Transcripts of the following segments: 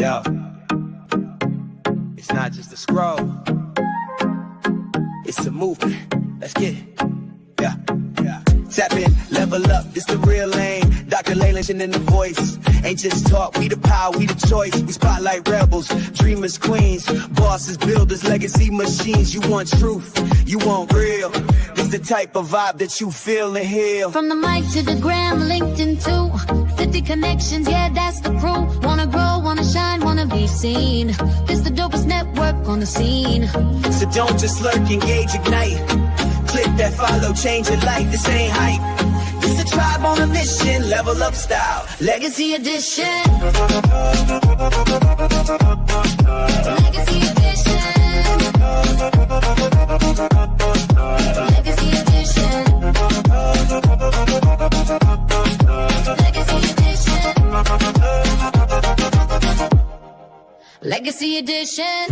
Yo, it's not just a scroll, it's a movement. Let's get it. Yeah, yeah. Tap in, level up, this the real lane. Dr. Layland in the voice. Ain't just talk, we the power, we the choice. We spotlight rebels, dreamers, queens, bosses, builders, legacy machines. You want truth, you want real. This the type of vibe that you feel and heal. From the mic to the gram, LinkedIn too. 50 connections, yeah, that's the crew. Wanna grow, wanna shine, wanna be seen. This the dopest network on the scene. So don't just lurk, engage, ignite. Click that follow, change your life, this ain't hype. This a tribe on a mission, level up style. Legacy edition. Legacy edition. Legacy edition. Legacy edition. Legacy edition.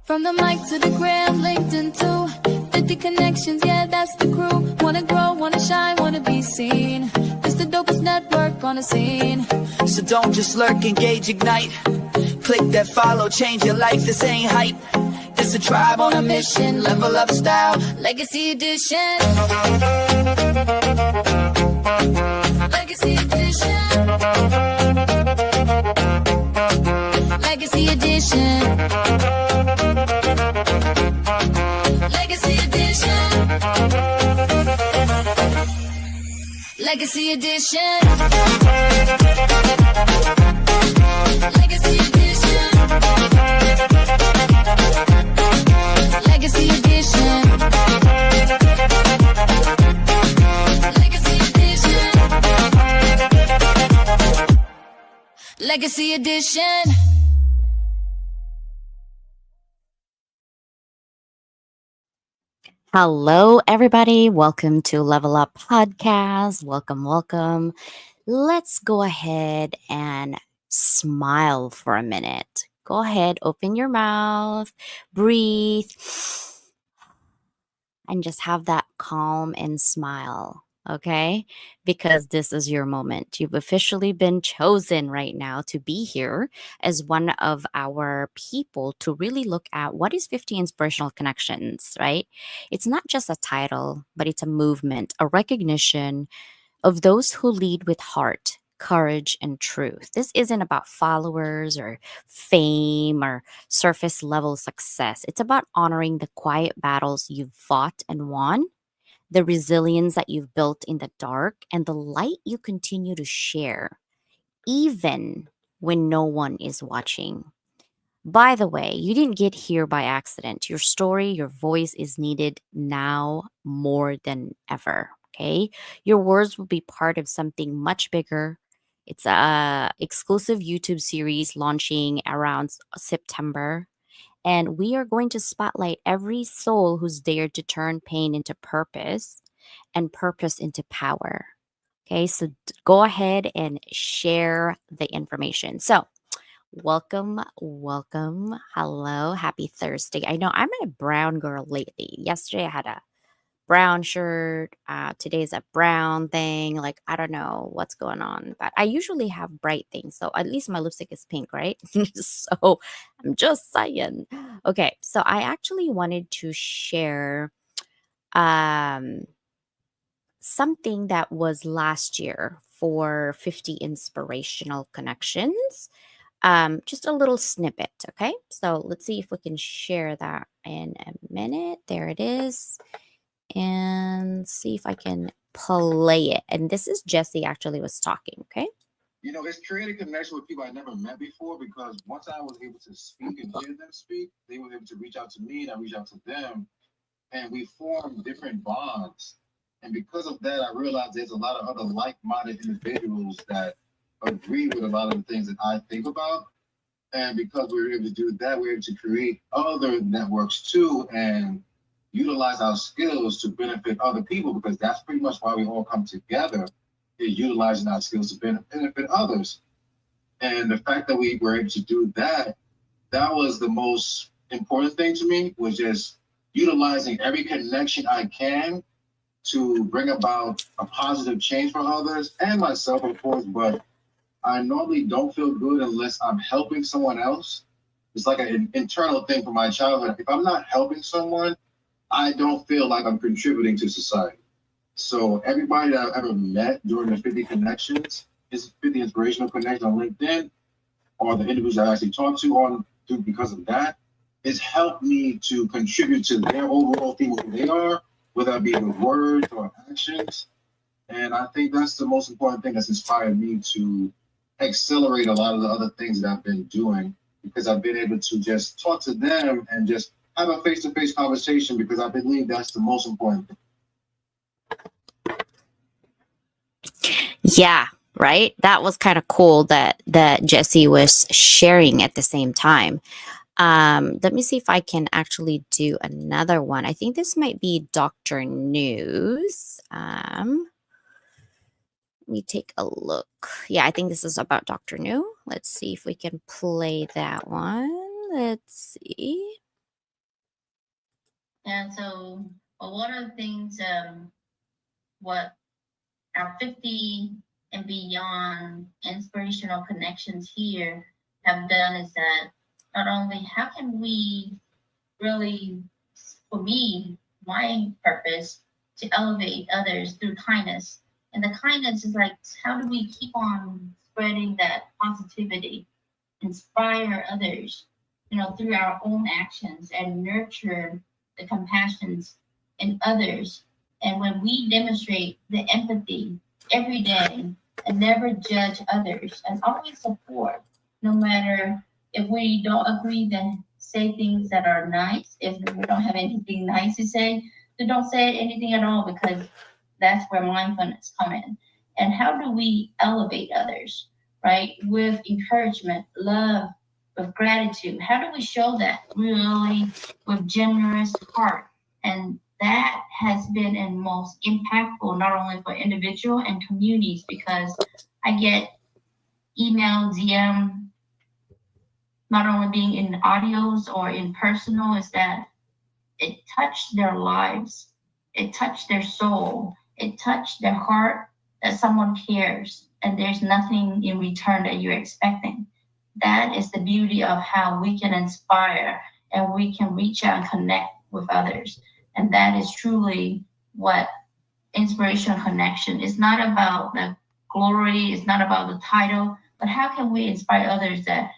From the mic to the gram, LinkedIn too. 50 connections, yeah, that's the crew. Wanna grow, wanna shine, wanna be seen. It's the dopest network on the scene. So don't just lurk, engage, ignite. Click that follow, change your life, this ain't hype. This a tribe on a mission, level up style. Legacy edition. Legacy edition. Legacy edition. Legacy edition. Legacy edition. Legacy edition. Legacy edition. Legacy edition. Legacy edition. Hello, everybody. Welcome to Level Up Podcast. Welcome, welcome. Let's go ahead and smile for a minute. Go ahead, open your mouth, breathe, and just have that calm and smile, okay? Because this is your moment. You've officially been chosen right now to be here as one of our people to really look at what is 50 Inspirational Connections, right? It's not just a title, but it's a movement, a recognition of those who lead with heart, courage, and truth. This isn't about followers or fame or surface level success. It's about honoring the quiet battles you've fought and won, the resilience that you've built in the dark, and the light you continue to share, even when no one is watching. By the way, you didn't get here by accident. Your story, your voice is needed now more than ever. Okay. Your words will be part of something much bigger. It's a exclusive YouTube series launching around September. And we are going to spotlight every soul who's dared to turn pain into purpose and purpose into power. Okay, so go ahead and share the information. So, welcome, welcome. Hello, happy Thursday. I know I'm a brown girl lately. Yesterday I had a brown shirt. Today's a brown thing. Like, I don't know what's going on, but I usually have bright things. So at least my lipstick is pink, right? So I'm just saying. Okay, so I actually wanted to share something that was last year for 50 Inspirational Connections. Just a little snippet, okay? So let's see if we can share that in a minute. There it is. And see if I can play it. And this is Jesse actually was talking, okay? You know, it's creating connection with people I never met before, because once I was able to speak and hear them speak, they were able to reach out to me and I reached out to them, and we formed different bonds. And because of that, I realized there's a lot of other like-minded individuals that agree with a lot of the things that I think about. And because we were able to do that, we were able to create other networks too. And utilize our skills to benefit other people, because that's pretty much why we all come together, is utilizing our skills to benefit others. And the fact that we were able to do that, that was the most important thing to me, was just utilizing every connection I can to bring about a positive change for others and myself, of course. But I normally don't feel good unless I'm helping someone else. It's like an internal thing from my childhood. If I'm not helping someone, I don't feel like I'm contributing to society. So everybody that I've ever met during the 50 connections, is 50 inspirational connections on LinkedIn, or the individuals I actually talk to on through because of that, it's helped me to contribute to their overall theme of who they are, whether it be with words or actions. And I think that's the most important thing that's inspired me to accelerate a lot of the other things that I've been doing, because I've been able to just talk to them and just have a face-to-face conversation, because I believe that's the most important thing. Yeah, right. That was kind of cool that Jesse was sharing at the same time. Let me see if I can actually do another one. I think this might be Dr. News. Let me take a look. Yeah, I think this is about Dr. New. Let's see if we can play that one. Let's see. And so a lot of things, what our 50 and beyond inspirational connections here have done is that not only how can we really, for me, my purpose to elevate others through kindness. And the kindness is like, how do we keep on spreading that positivity, inspire others, through our own actions and nurture the compassions in others. And when we demonstrate the empathy every day and never judge others and always support, no matter if we don't agree, then say things that are nice. If we don't have anything nice to say, then don't say anything at all, because that's where mindfulness come in. And how do we elevate others, right? With encouragement, love, with gratitude. How do we show that really with generous heart? And that has been and most impactful, not only for individual and communities, because I get email, DM, not only being in audios or in personal, is that it touched their lives, it touched their soul, it touched their heart, that someone cares and there's nothing in return that you're expecting. That is the beauty of how we can inspire and we can reach out and connect with others. And that is truly what inspirational connection is. Not about the glory, it's not about the title, but how can we inspire others that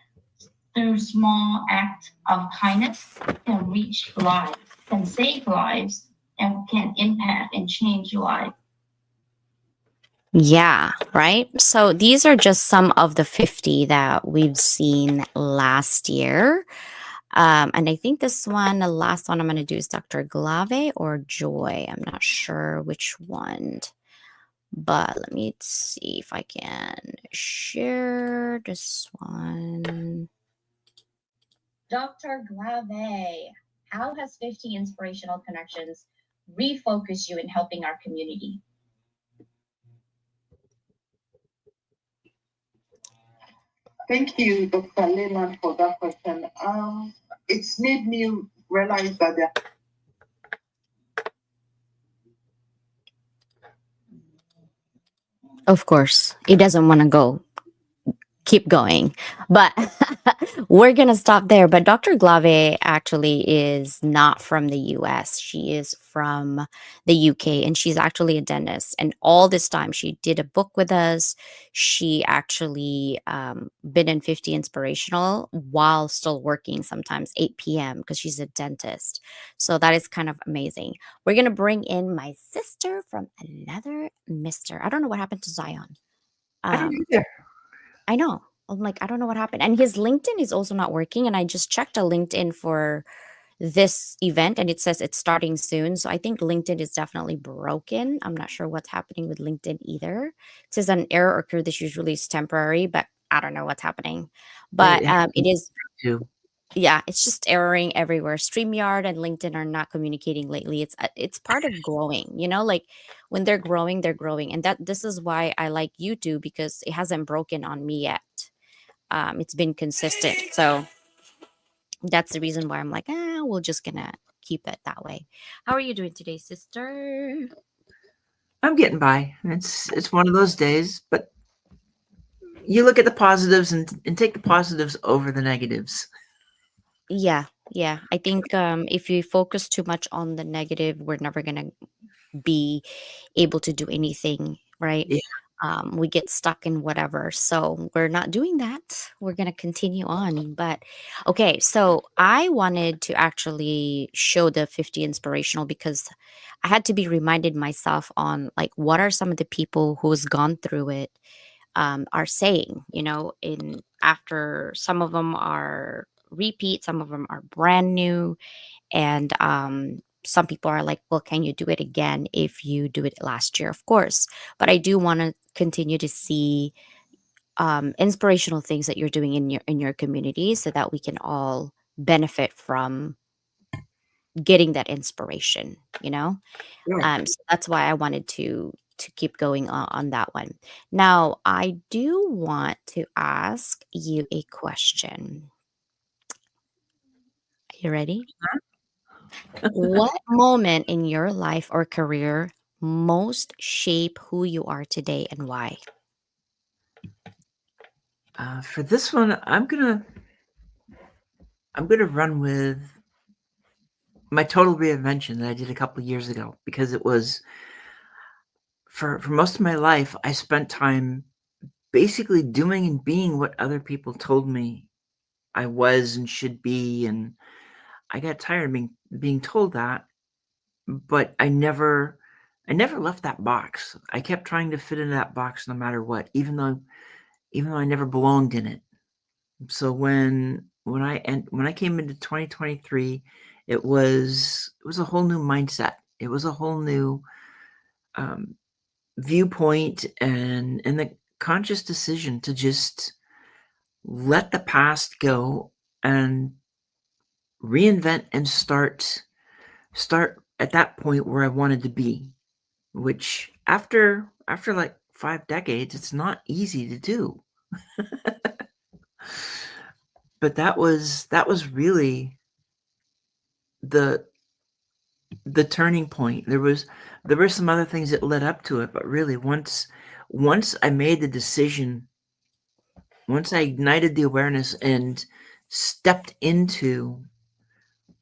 through small act of kindness can reach lives, can save lives, and can impact and change life. Yeah, right. So these are just some of the 50 that we've seen last year. And I think this one, the last one I'm going to do is Dr. Glave or Joy. I'm not sure which one, but let me see if I can share this one. Dr. Glave, how has 50 Inspirational Connections refocused you in helping our community? Thank you, Dr. Lehman, for that question. It's made me realize that there. Of course, it doesn't want to go. Keep going. But we're going to stop there. But Dr. Glave actually is not from the US. She is from the UK, and she's actually a dentist. And all this time, she did a book with us. She actually been in 50 Inspirational while still working, sometimes 8 p.m. because she's a dentist. So that is kind of amazing. We're going to bring in my sister from another mister. I don't know what happened to Zion. I don't either. I know. I'm like, I don't know what happened. And his LinkedIn is also not working. And I just checked a LinkedIn for this event and it says it's starting soon. So I think LinkedIn is definitely broken. I'm not sure what's happening with LinkedIn either. It says an error occurred. This usually is temporary, but I don't know what's happening. But it is. Too. Yeah, it's just erroring everywhere. StreamYard and LinkedIn are not communicating lately. It's part of growing, like when they're growing. And that this is why I like YouTube, because it hasn't broken on me yet. It's been consistent. So that's the reason why I'm like, we're just gonna keep it that way. How are you doing today, sister? I'm getting by. It's one of those days, but you look at the positives and take the positives over the negatives. Yeah, yeah. I think if you focus too much on the negative, we're never gonna be able to do anything, right? Yeah. We get stuck in whatever. So we're not doing that. We're going to continue on. But okay, so I wanted to actually show the 50 inspirational because I had to be reminded myself on like what are some of the people who's gone through it are saying, in after some of them are repeat, some of them are brand new, and some people are like, well, can you do it again if you do it last year? Of course. But I do want to continue to see inspirational things that you're doing in your community so that we can all benefit from getting that inspiration, Sure. so that's why I wanted to keep going on that one. Now I do want to ask you a question. Are you ready? What moment in your life or career most shape who you are today and why? For this one, I'm gonna run with my total reinvention that I did a couple years ago, because it was for most of my life I spent time basically doing and being what other people told me I was and should be, and I got tired of being told that, but I never left that box. I kept trying to fit into that box no matter what, even though I never belonged in it. So when I came into 2023, it was a whole new mindset. It was a whole new um, viewpoint, and the conscious decision to just let the past go and reinvent and start at that point where I wanted to be, which after like 5 decades, it's not easy to do. But that was really the the turning point. There were some other things that led up to it, but really once I made the decision, once I ignited the awareness and stepped into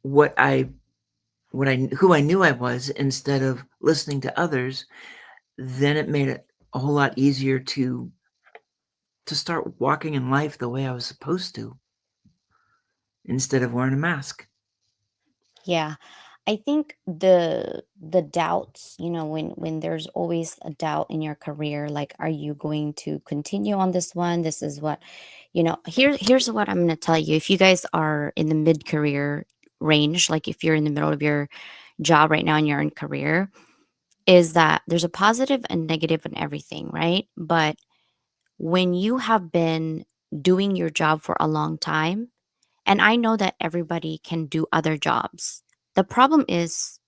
what I who I knew I was instead of listening to others, then it made it a whole lot easier to start walking in life the way I was supposed to, instead of wearing a mask. Yeah. I think the doubts, when there's always a doubt in your career, like are you going to continue on this one? This is what, here's what I'm going to tell you. If you guys are in the mid-career range, like if you're in the middle of your job right now and you're in career, is that there's a positive and negative in everything, right? But when you have been doing your job for a long time, and I know that everybody can do other jobs. The problem is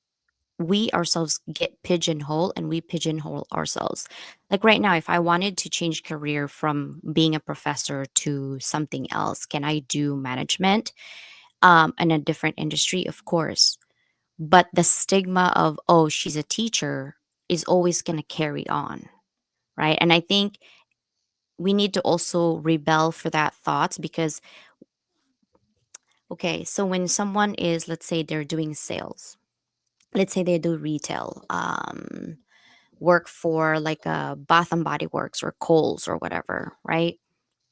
we ourselves get pigeonholed and we pigeonhole ourselves. Like right now, if I wanted to change career from being a professor to something else, can I do management in a different industry? Of course. But the stigma of, oh, she's a teacher is always going to carry on. Right. And I think we need to also rebel for that thoughts because, okay, so when someone is, let's say they're doing sales, let's say they do retail, work for like a Bath and Body Works or Kohl's or whatever, right?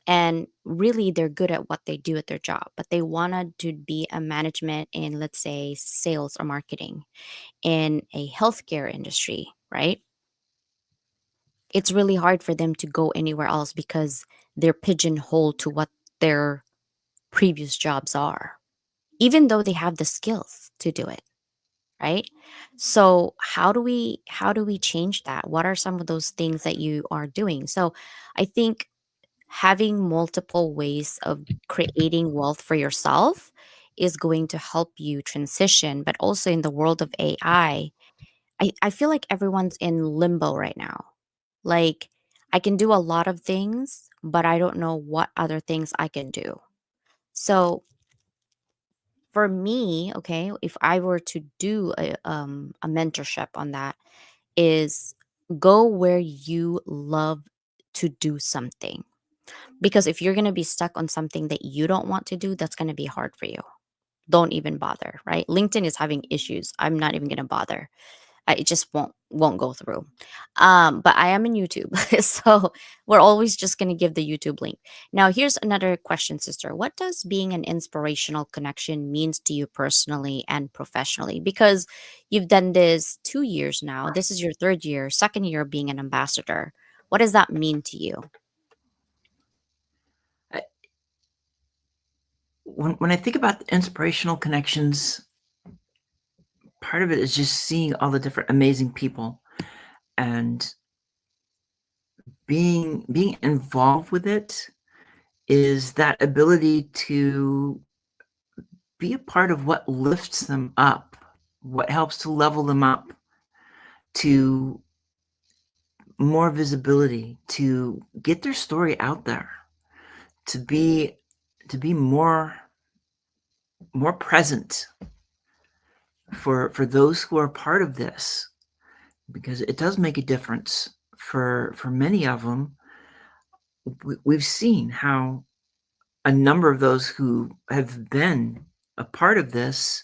And really they're good at what they do at their job, but they wanted to be a management in, let's say, sales or marketing in a healthcare industry, right? It's really hard for them to go anywhere else because they're pigeonholed to what their previous jobs are, even though they have the skills to do it, right? So how do we change that? What are some of those things that you are doing? So I think having multiple ways of creating wealth for yourself is going to help you transition. But also in the world of AI, I feel like everyone's in limbo right now. Like, I can do a lot of things, but I don't know what other things I can do. So for me, okay, if I were to do a mentorship on that, is go where you love to do something. Because if you're going to be stuck on something that you don't want to do, that's going to be hard for you. Don't even bother, right? LinkedIn is having issues. I'm not even going to bother. It just won't go through. But I am in YouTube, so we're always just gonna give the YouTube link. Now, here's another question, sister. What does being an inspirational connection means to you personally and professionally? Because you've done this 2 years now. This is your third year, second year of being an ambassador. What does that mean to you? I, when I think about the inspirational connections, part of it is just seeing all the different amazing people and being involved with it is that ability to be a part of what lifts them up, what helps to level them up to more visibility, to get their story out there, to be more present for those who are part of this, because it does make a difference for many of them. We've seen how a number of those who have been a part of this,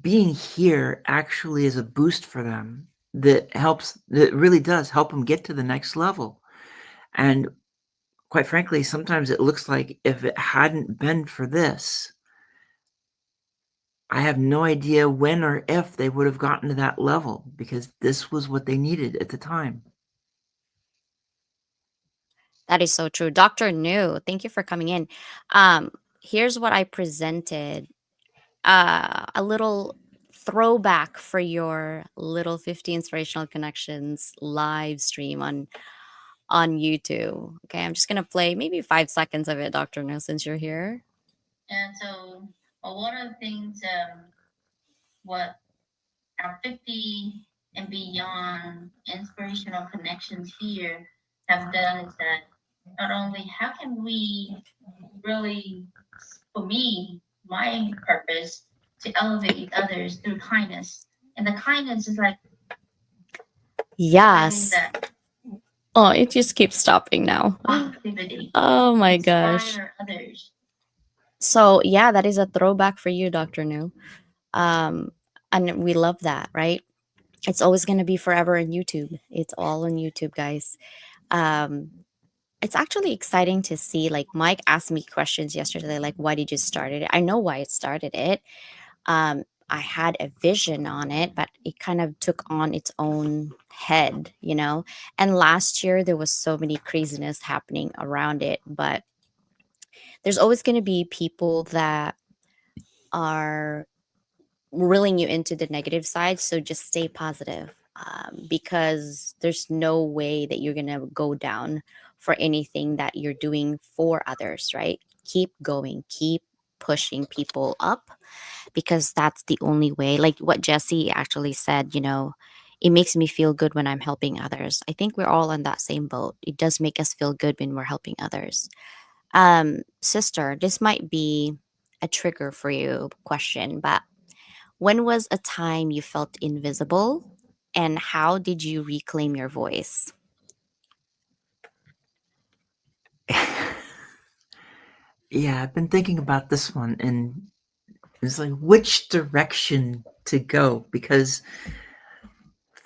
being here actually is a boost for them that really does help them get to the next level. And quite frankly, sometimes it looks like if it hadn't been for this, I have no idea when or if they would have gotten to that level, because this was what they needed at the time. That is so true. Dr. New, thank you for coming in. Um, Here's what I presented, a little throwback for your little 50 inspirational connections live stream on YouTube. Okay, I'm just gonna play maybe 5 seconds of it, Dr. No, since you're here. And so, one of the things, what our 50 and beyond inspirational connections here have done is that not only how can we really, for me, my purpose to elevate others through kindness. And the kindness is like having Yes. that Oh, it just keeps stopping now. positivity, Oh my gosh. inspire others. So yeah, that is a throwback for you, Dr. New. Um, and we love that, right? It's always gonna be forever on YouTube. It's all on YouTube, guys. Um, it's actually exciting to see. Like Mike asked me questions yesterday, like why did you start it? I know why it started it. I had a vision on it, but it kind of took on its own head, you know. And last year there was so many craziness happening around it, but there's always going to be people that are reeling you into the negative side. So just stay positive, because there's no way that you're going to go down for anything that you're doing for others, right? Keep going, keep pushing people up, because that's the only way. Like what Jesse actually said, you know, it makes me feel good when I'm helping others. I think we're all on that same boat. It does make us feel good when we're helping others. Sister, this might be a trigger for you question, but when was a time you felt invisible and how did you reclaim your voice? Yeah, I've been thinking about this one, and it's like which direction to go, because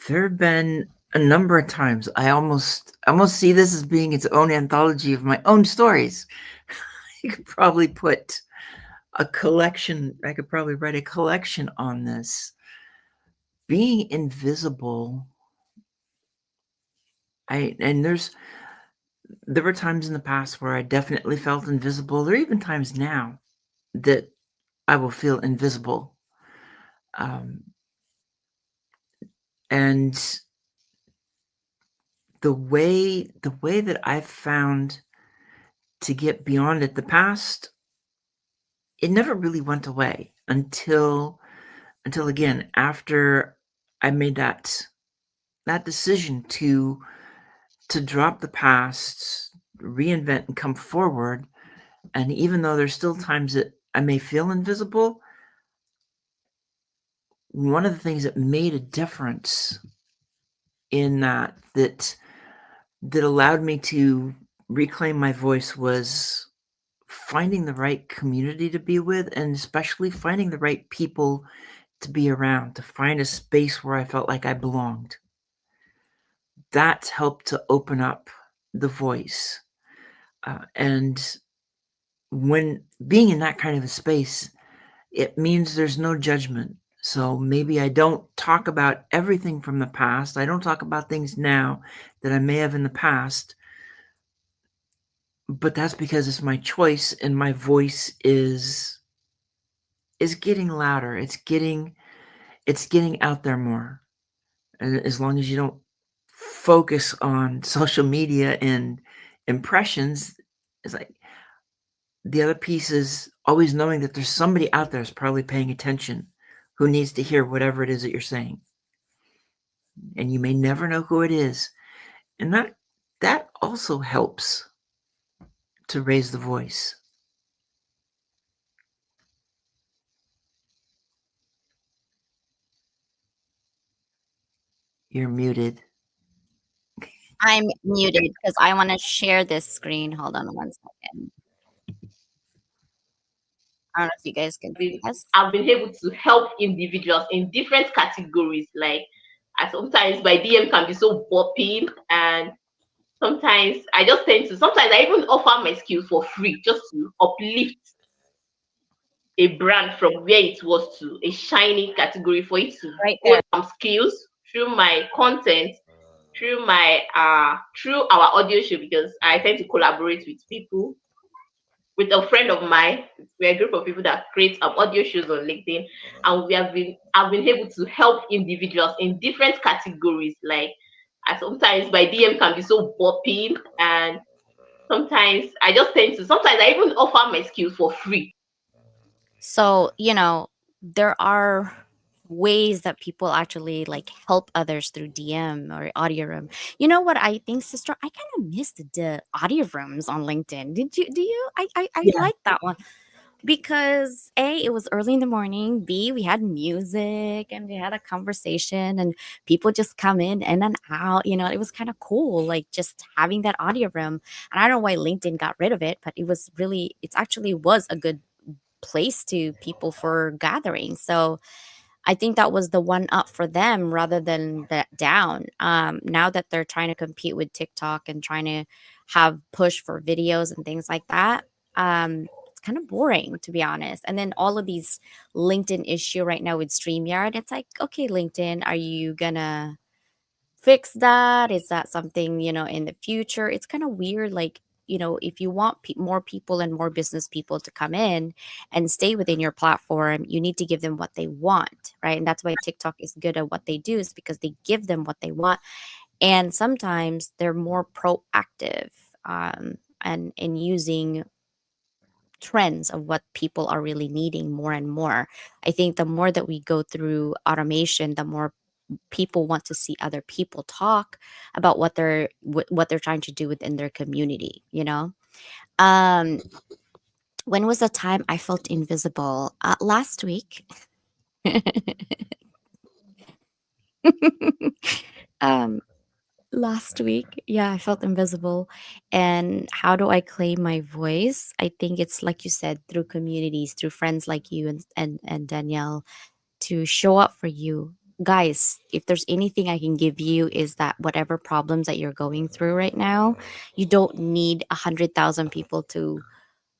there have been a number of times I almost see this as being its own anthology of my own stories. You could probably put a collection, I could probably write a collection on this. Being invisible, there were times in the past where I definitely felt invisible. There are even times now that I will feel invisible. Um, and the way that I've found to get beyond it, the past, it never really went away until again after I made that decision to drop the past, reinvent and come forward. And even though there's still times that I may feel invisible, one of the things that made a difference in that allowed me to reclaim my voice was finding the right community to be with, and especially finding the right people to be around, to find a space where I felt like I belonged. That's helped to open up the voice. And when being in that kind of a space, it means there's no judgment. So maybe I don't talk about everything from the past. I don't talk about things now that I may have in the past, but that's because it's my choice and my voice is getting louder. It's getting out there more. And as long as you don't focus on social media and impressions, it's like the other piece is always knowing that there's somebody out there who's probably paying attention who needs to hear whatever it is that you're saying. And you may never know who it is. And that also helps to raise the voice. You're muted. I'm muted because I want to share this screen. Hold on one second. I don't know if you guys can see this. I've been able to help individuals in different categories. Like, sometimes my DM can be so bopping, and sometimes I just tend to. Sometimes I even offer my skills for free, just to uplift a brand from where it was to a shiny category for it to Right grow there. some skills through my content, through our audio show, because I tend to collaborate with people, with a friend of mine. We're a group of people that create audio shows on LinkedIn, and I've been able to help individuals in different categories. Like, sometimes my DM can be so bopping, and sometimes I just tend to. Sometimes I even offer my skills for free. So, there are ways that people actually like help others through DM or audio room. You know what I think, sister? I kind of missed the audio rooms on LinkedIn. Did you? Do you? I Yeah. like that one because A, it was early in the morning. B, we had music and we had a conversation and people just come in and out. It was kind of cool, like just having that audio room. And I don't know why LinkedIn got rid of it, but it actually was a good place to people for gathering. So I think that was the one up for them rather than that down. Now that they're trying to compete with TikTok and trying to have push for videos and things like that, it's kind of boring to be honest. And then all of these LinkedIn issue right now with StreamYard, it's like, okay, LinkedIn, are you gonna fix that? Is that something, in the future? It's kind of weird. Like, if you want more people and more business people to come in and stay within your platform, you need to give them what they want, right? And that's why TikTok is good at what they do, is because they give them what they want. And sometimes they're more proactive and in using trends of what people are really needing more and more. I think the more that we go through automation, the more people want to see other people talk about what they're trying to do within their community. um when was the time I felt invisible? Last week. um Last week, yeah, I felt invisible. And how do I claim my voice? I think it's like you said, through communities, through friends like you and Danielle, to show up for you. Guys, if there's anything I can give you, is that whatever problems that you're going through right now, you don't need 100,000 people to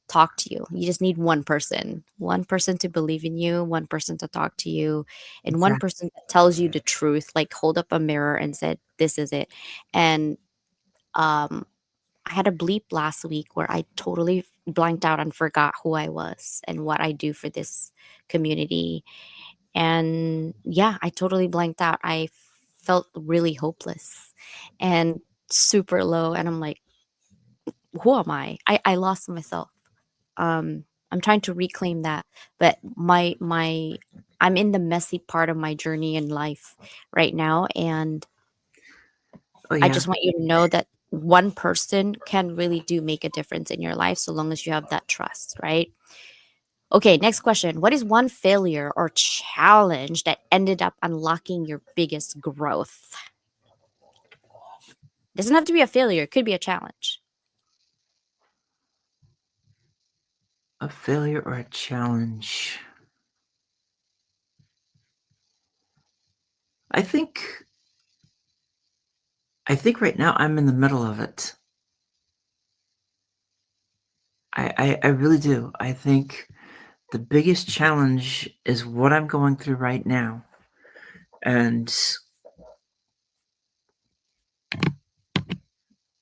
talk to you. You just need one person to believe in you, one person to talk to you, and one Exactly. person that tells you the truth, like hold up a mirror and said, this is it. And um, I had a bleep last week where I totally blanked out and forgot who I was and what I do for this community. And yeah, I totally blanked out. I felt really hopeless. And super low, and I'm like, who am I lost myself. I'm trying to reclaim that, but my I'm in the messy part of my journey in life right now, and Oh I yeah. just want you to know that one person can really do make a difference in your life so long as you have that trust, right? Okay, next question. What is one failure or challenge that ended up unlocking your biggest growth? Doesn't have to be a failure, it could be a challenge. A failure or a challenge. I think I think right now I'm in the middle of it. I really do. I think the biggest challenge is what I'm going through right now. And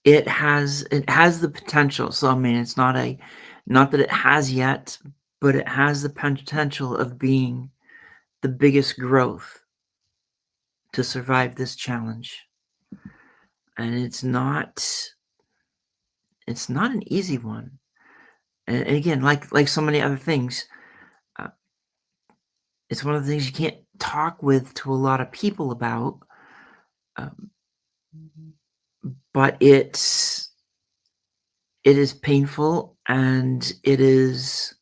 it has the potential. So I mean it's not that it has yet, but it has the potential of being the biggest growth to survive this challenge. And it's not an easy one. And again, like so many other things, uh, it's one of the things you can't talk with to a lot of people about. Um, but it is painful, and it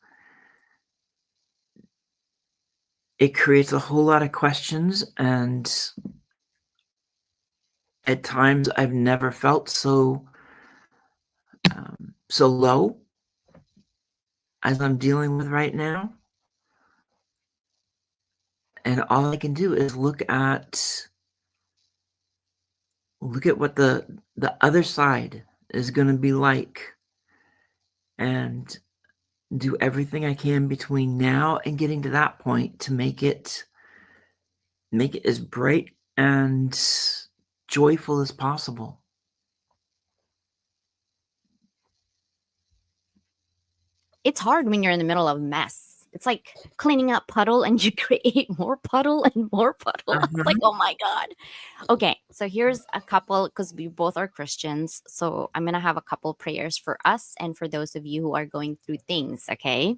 creates a whole lot of questions, and at times I've never felt so low as I'm dealing with right now. And all I can do is look at what the other side is going to be like, and do everything I can between now and getting to that point to make it as bright and joyful as possible. It's hard when you're in the middle of a mess. It's like cleaning up puddle and you create more puddle and more puddle. It's like, Uh-huh. oh my God. Okay, so here's a couple because we both are Christians. So I'm going to have a couple prayers for us and for those of you who are going through things, okay?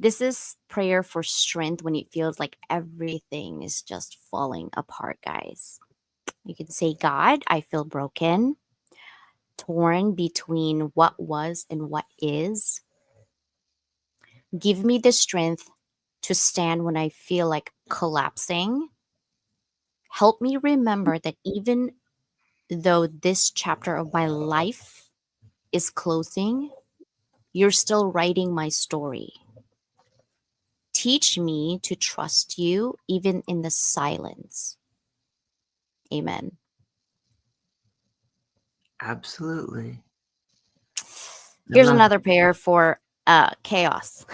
This is prayer for strength when it feels like everything is just falling apart, guys. You can say, God, I feel broken, torn between what was and what is. Give me the strength to stand when I feel like collapsing. Help me remember that even though this chapter of my life is closing, you're still writing my story. Teach me to trust you even in the silence. Amen. Absolutely. I Here's love it. another prayer for chaos.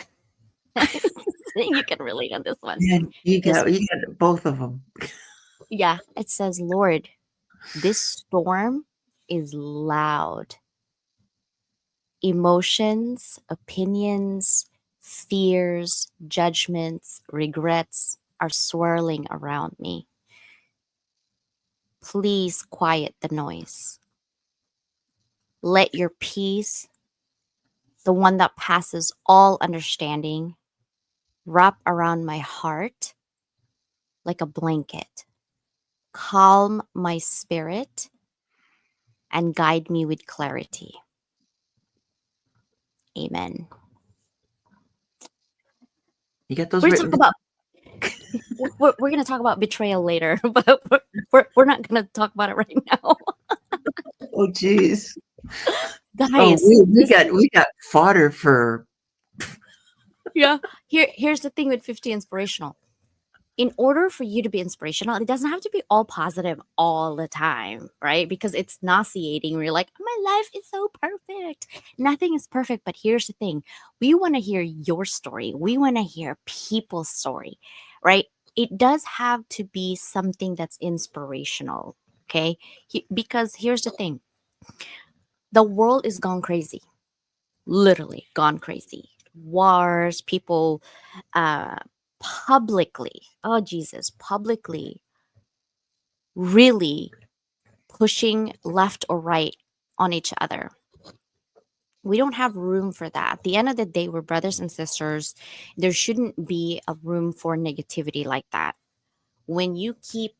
You can relate on this one. Man, This, you got both of them. yeah, it says, Lord, this storm is loud. Emotions, opinions, fears, judgments, regrets are swirling around me. Please quiet the noise. Let your peace, the one that passes all understanding, wrap around my heart like a blanket. Calm my spirit and guide me with clarity. Amen. You got those We're talk written about we're gonna talk about betrayal later, but we're not gonna talk about it right now, down? Oh, jeez. Oh, guys. we got fodder for. Yeah. Here's the thing with 50 inspirational. In order for you to be inspirational, it doesn't have to be all positive all the time, right? Because it's nauseating. We're like, my life is so perfect. Nothing is perfect. But here's the thing, we want to hear your story, we want to hear people's story, right? It does have to be something that's inspirational, okay? Because here's the thing, the world is gone crazy, literally gone crazy. Wars, people uh publicly, oh Jesus, publicly really pushing left or right on each other. We don't have room for that. At the end of the day, we're brothers and sisters. There shouldn't be a room for negativity like that. When you keep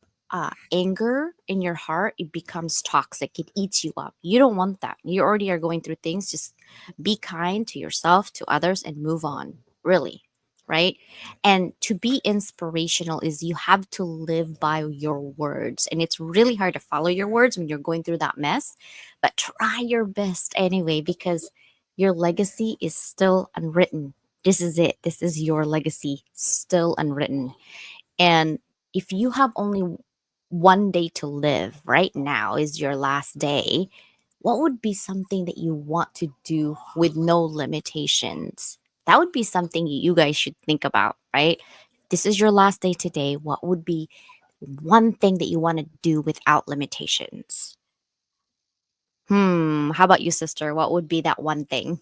anger in your heart, it becomes toxic. It eats you up. You don't want that. You already are going through things. Just be kind to yourself, to others, and move on. Really. Right. And to be inspirational is you have to live by your words. And it's really hard to follow your words when you're going through that mess. But try your best anyway, because your legacy is still unwritten. This is it. This is your legacy, still unwritten. And if you have only one day to live, right now is your last day, what would be something that you want to do with no limitations? That would be something you guys should think about, right? This is your last day today. What would be one thing that you want to do without limitations? How about you, sister? What would be that one thing?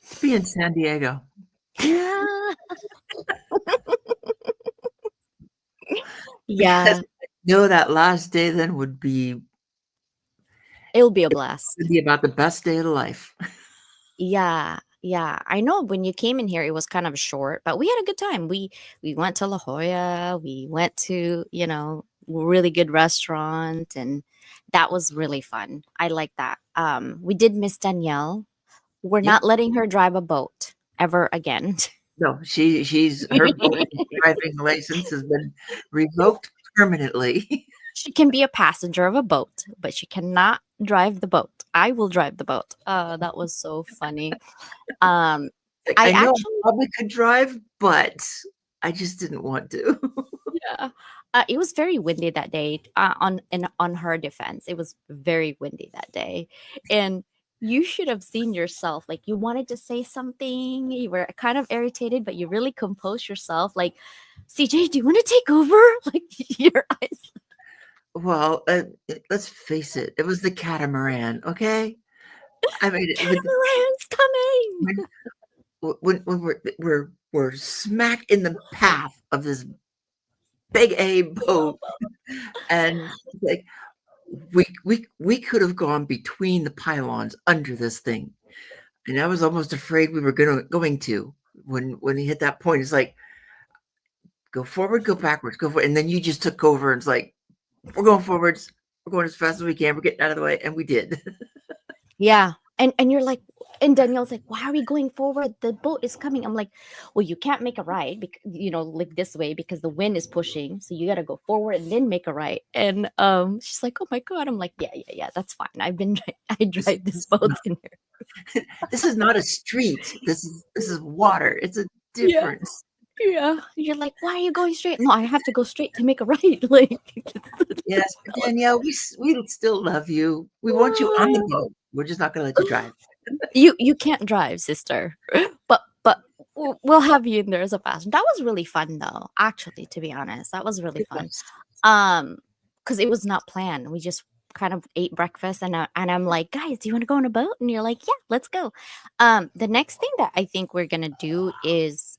To be in San Diego. Yeah. Because Yeah, I know that last day then would be it'll be a blast. about the best day of life. Yeah, yeah. I know when you came in here, it was kind of short, but we had a good time. We went to La Jolla. We went to really good restaurant, and that was really fun. I like that. We did miss Danielle. We're Yep. not letting her drive a boat ever again. No, she's her boat driving license has been revoked permanently. She can be a passenger of a boat, but she cannot drive the boat. I will drive the boat. That was so funny. Um, Like, I I know I actually probably could drive, but I just didn't want to. Yeah. It was very windy that day. On her defense, it was very windy that day, and you should have seen yourself. Like you wanted to say something, you were kind of irritated, but you really composed yourself. Like, CJ, do you want to take over? Like your eyes, Well, let's face it, it was the catamaran, okay? I mean, catamaran's coming. when when we're smack in the path of this big A boat, and like we could have gone between the pylons under this thing, and I was almost afraid we were going to when he hit that point. It's like go forward, go backwards, go forward, and then you just took over. And it's like we're going forwards, we're going as fast as we can, we're getting out of the way, and we did. Yeah. And you're like, and Danielle's like, why are we going forward? The boat is coming. I'm like, well, you can't make a right because like this way because the wind is pushing. So you gotta go forward and then make a right. And she's like, oh my god. I'm like, yeah, that's fine. I This, drive this this is boat not, in here. this is not a street. This is water. It's a Yeah. difference. Yeah. You're like, why are you going straight? No, I have to go straight to make a right. Like Yes, but Danielle, we still love you. We want you on the boat. We're just not going to let you drive. you can't drive, sister. But we'll have you in there as a passenger. That was really fun though, actually, to be honest. That was really It fun. was. Because it was not planned. We just kind of ate breakfast and I'm like, guys, do you want to go on a boat? And you're like, yeah, let's go. The next thing that I think we're gonna do is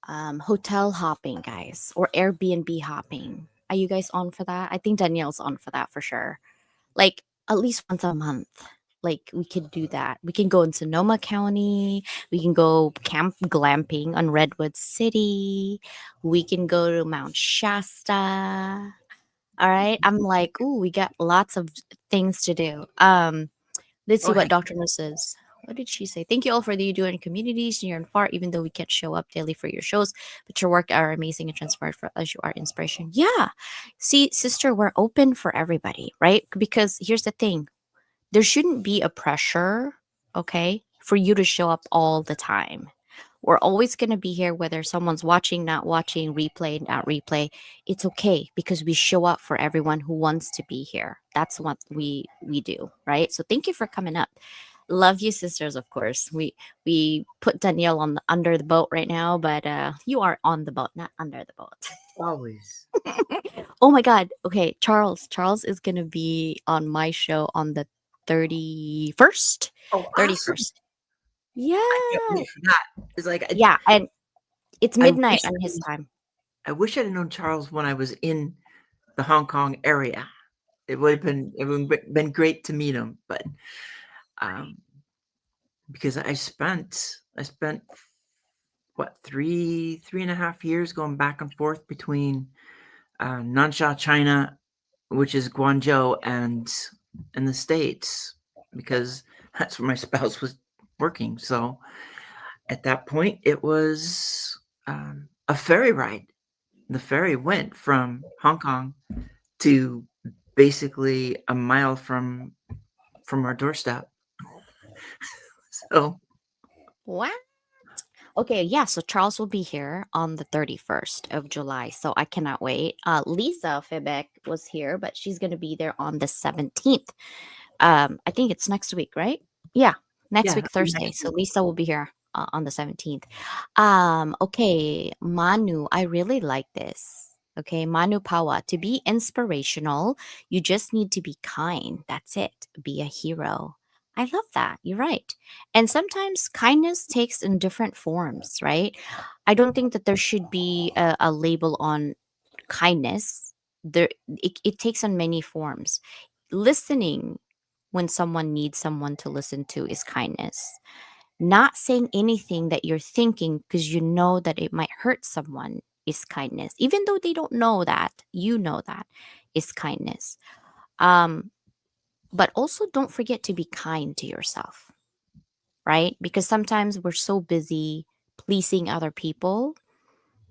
hotel hopping, guys, or Airbnb hopping. Are you guys on for that? I think Danielle's on for that for sure. Like at least once a month. Like we could do that. We can go in Sonoma County. We can go camp glamping on Redwood City. We can go to Mount Shasta. All right. I'm like, ooh, we got lots of things to do. Let's see Oh, what heck, Dr. Nurse says. What did she say? Thank you all for the you do in communities near and far, even though we can't show up daily for your shows, but your work are amazing and transparent for us. You are inspiration. Yeah. See, sister, we're open for everybody, right? Because here's the thing. There shouldn't be a pressure, okay, for you to show up all the time. We're always going to be here whether someone's watching, not watching, replay, not replay. It's okay because we show up for everyone who wants to be here. That's what we do, right? So thank you for coming up. Love you, sisters, of course. We put Danielle on under the boat right now, but you are on the boat, not under the boat. always. Oh my god. Okay, Charles. Charles is going to be on my show on the 31st. Oh, awesome. 31st. Yeah. I can't wait for that. It's like Yeah, and it's I midnight wish on his time. I wish I'd known Charles when I was in the Hong Kong area. It would have been great to meet him, but because I spent what 3.5 years going back and forth between Nansha, China, which is Guangzhou, and in the States, because that's where my spouse was working. So at that point, it was a ferry ride. The ferry went from Hong Kong to basically a mile from our doorstep. So What? Okay, yeah, so Charles will be here on the 31st of July, so I cannot wait. Lisa Febeck was here, but she's going to be there on the 17th. I think it's next week, right? Yeah, next yeah, week, Thursday. next So week. Lisa will be here on the 17th. Okay, Manu, I really like this. Okay, Manu Pawa, to be inspirational, you just need to be kind. That's it. Be a hero. I love that. You're right. And sometimes kindness takes in different forms, right? I don't think that there should be a label on kindness. It takes on many forms. Listening when someone needs someone to listen to is kindness. Not saying anything that you're thinking because you know that it might hurt someone is kindness. Even though they don't know that, you know that is kindness. Um, but also don't forget to be kind to yourself, right? Because sometimes we're so busy pleasing other people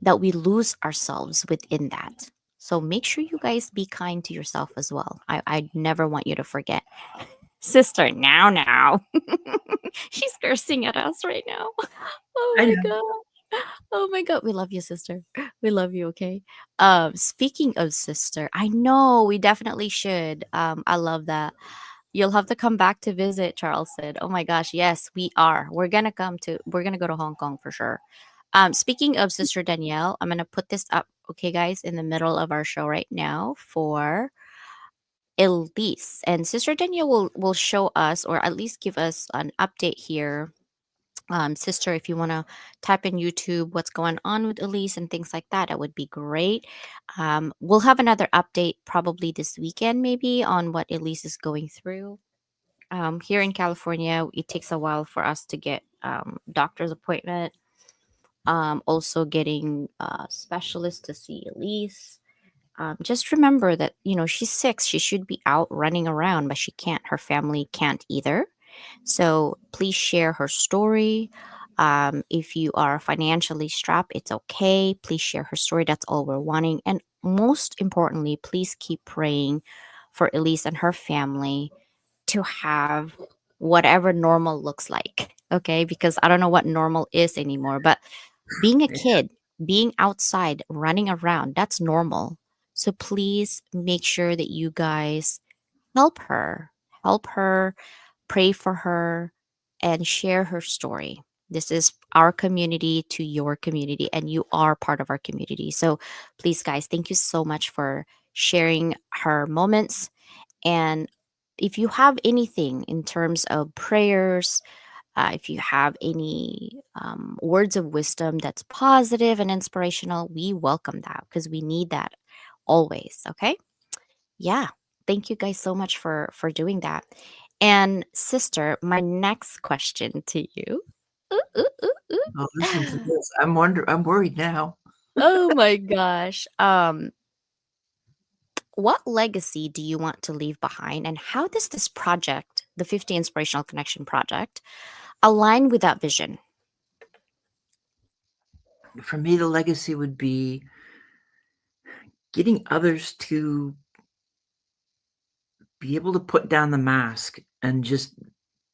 that we lose ourselves within that. So make sure you guys be kind to yourself as well. I never want you to forget. Sister, now. She's cursing at us right now. Oh I my know. god. Oh my god. We love you, sister. We love you, okay? Speaking of sister, I know we definitely should. I love that. You'll have to come back to visit, Charles said. Oh my gosh, yes, we are. We're gonna go to Hong Kong for sure. Speaking of Sister Danielle, I'm gonna put this up, okay, guys, in the middle of our show right now for Elise. And Sister Danielle will show us, or at least give us an update here. Sister, if you want to type in YouTube what's going on with Elise and things like that, that would be great. We'll have another update probably this weekend, maybe, on what Elise is going through. Here in California, it takes a while for us to get doctor's appointment. Also getting a specialist to see Elise. Just remember that, she's 6. She should be out running around, but she can't. Her family can't either. So please share her story. If you are financially strapped, it's okay. Please share her story. That's all we're wanting. And most importantly, please keep praying for Elise and her family to have whatever normal looks like. Okay. Because I don't know what normal is anymore, but being a Yeah. kid, being outside, running around, that's normal. So please make sure that you guys help her. Help her, pray for her, and share her story. This is our community to your community, and you are part of our community. So please, guys, thank you so much for sharing her moments. And if you have anything in terms of prayers, if you have any words of wisdom that's positive and inspirational, we welcome that because we need that always. Okay. Yeah. Thank you guys so much for doing that. And sister, my next question to you. Ooh, ooh, ooh, Oh, listen to ooh. this. I'm worried now. Oh my gosh. What legacy do you want to leave behind, and how does this project, the 50 Inspirational Connection project, align with that vision? For me, the legacy would be getting others to be able to put down the mask and just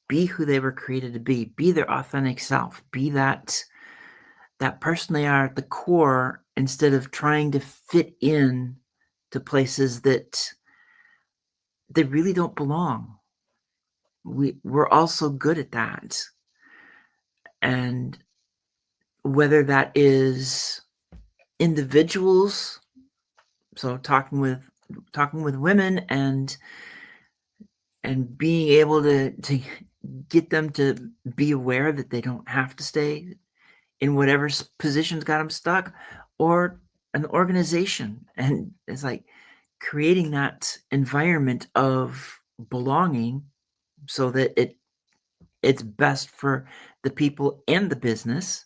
be who they were created to be their authentic self, be that person they are at the core, instead of trying to fit in to places that they really don't belong. We're all so good at that. And whether that is individuals, so talking with women and being able to get them to be aware that they don't have to stay in whatever position's got them stuck, or an organization. And it's like, creating that environment of belonging so that it's best for the people and the business.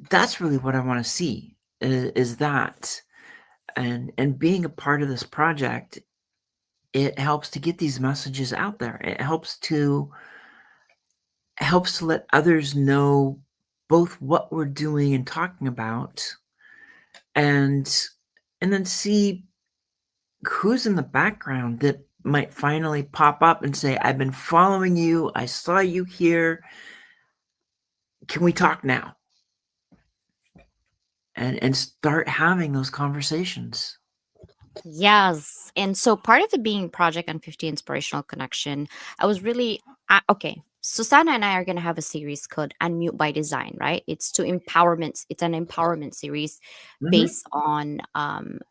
That's really what I want to see is that. And being a part of this project, it helps to get these messages out there. It helps to let others know both what we're doing and talking about, and then see who's in the background that might finally pop up and say, I've been following you, I saw you here, can we talk now? And start having those conversations. Yes. And so part of the being project on 50 Inspirational Connection, I was really okay. Susanna and I are going to have a series called Unmute by Design, right? It's to empowerment. It's an empowerment series Mhm. based on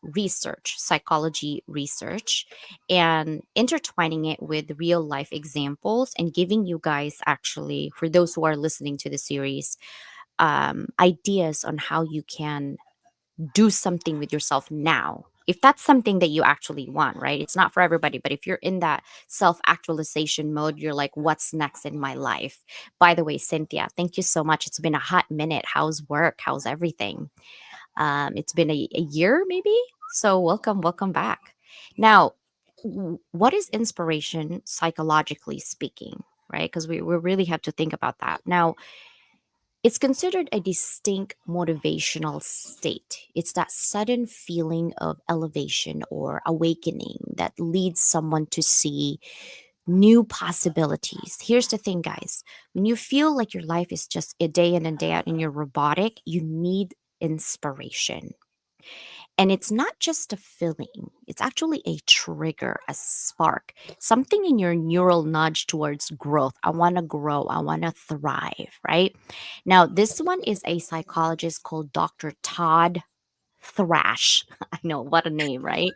research, psychology research, and intertwining it with real life examples and giving you guys actually, for those who are listening to the series, ideas on how you can do something with yourself now, if that's something that you actually want, right? It's not for everybody, but if you're in that self actualization mode, you're like, what's next in my life? By the way, Cynthia, thank you so much. It's been a hot minute. How's work? How's everything? It's been a year maybe, so welcome back. Now, what is inspiration psychologically speaking, right? Because we really have to think about that now. It's considered a distinct motivational state. It's that sudden feeling of elevation or awakening that leads someone to see new possibilities. Here's the thing, guys. When you feel like your life is just a day in and day out and you're robotic, you need inspiration. And it's not just a feeling, it's actually a trigger, a spark, something in your neural nudge towards growth. I want to grow, I want to thrive, right? Now, this one is a psychologist called Dr. Todd Thrash. I know, what a name, right?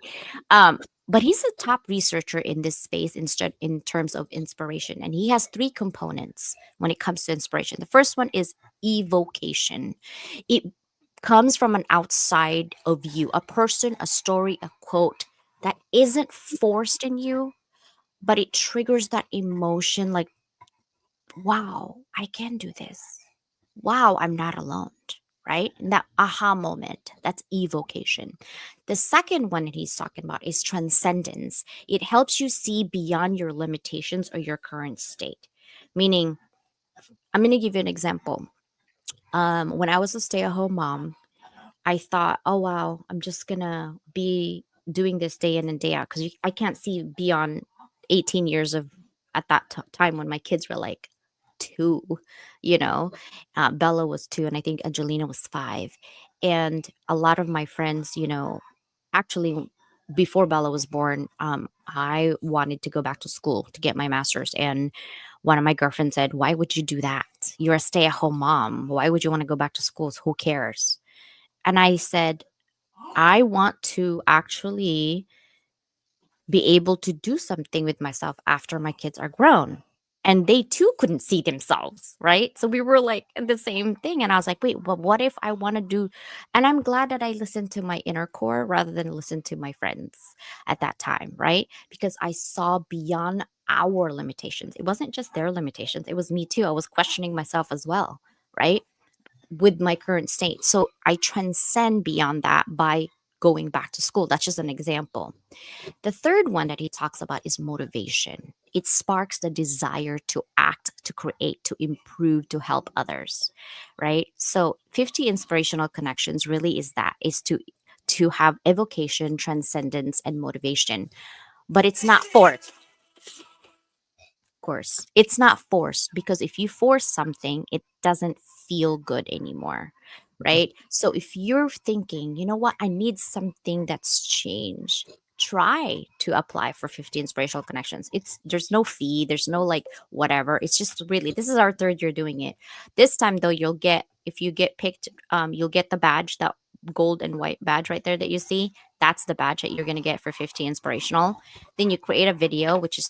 But he's a top researcher in this space in terms of inspiration. And he has three components when it comes to inspiration. The first one is evocation. It comes from an outside of you, a person, a story, a quote that isn't forced in you, but it triggers that emotion like, wow, I can do this. Wow, I'm not alone. Right? And that aha moment, that's evocation. The second one that he's talking about is transcendence. It helps you see beyond your limitations or your current state. Meaning, I'm going to give you an example. When I was a stay at home mom, I thought, oh wow, I'm just gonna be doing this day in and day out because I can't see beyond 18 years of at that time when my kids were like two, you know. Bella was two, and I think Angelina was five, and a lot of my friends, actually. Before Bella was born, I wanted to go back to school to get my master's. And one of my girlfriends said, why would you do that? You're a stay at home mom. Why would you want to go back to school? Who cares? And I said, I want to actually be able to do something with myself after my kids are grown. And they too couldn't see themselves, right? So we were like the same thing. And I was like, wait, but what if I want to do? And I'm glad that I listened to my inner core rather than listen to my friends at that time, right? Because I saw beyond our limitations. It wasn't just their limitations, it was me too. I was questioning myself as well, right? With my current state. So I transcend beyond that by going back to school. That's just an example. The third one that he talks about is motivation. It sparks the desire to act, to create, to improve, to help others, right? So 50 inspirational connections really is that, is to have evocation, transcendence, and motivation. But it's not forced, course. It's not forced because if you force something, it doesn't feel good anymore. Right. So if you're thinking, you know what, I need something that's changed, try to apply for 50 inspirational connections. There's no fee, there's no like whatever. It's just really, this is our third year doing it. This time though, you'll get, if you get picked, you'll get the badge, that gold and white badge right there that you see. That's the badge that you're going to get for 50 inspirational. Then you create a video, which is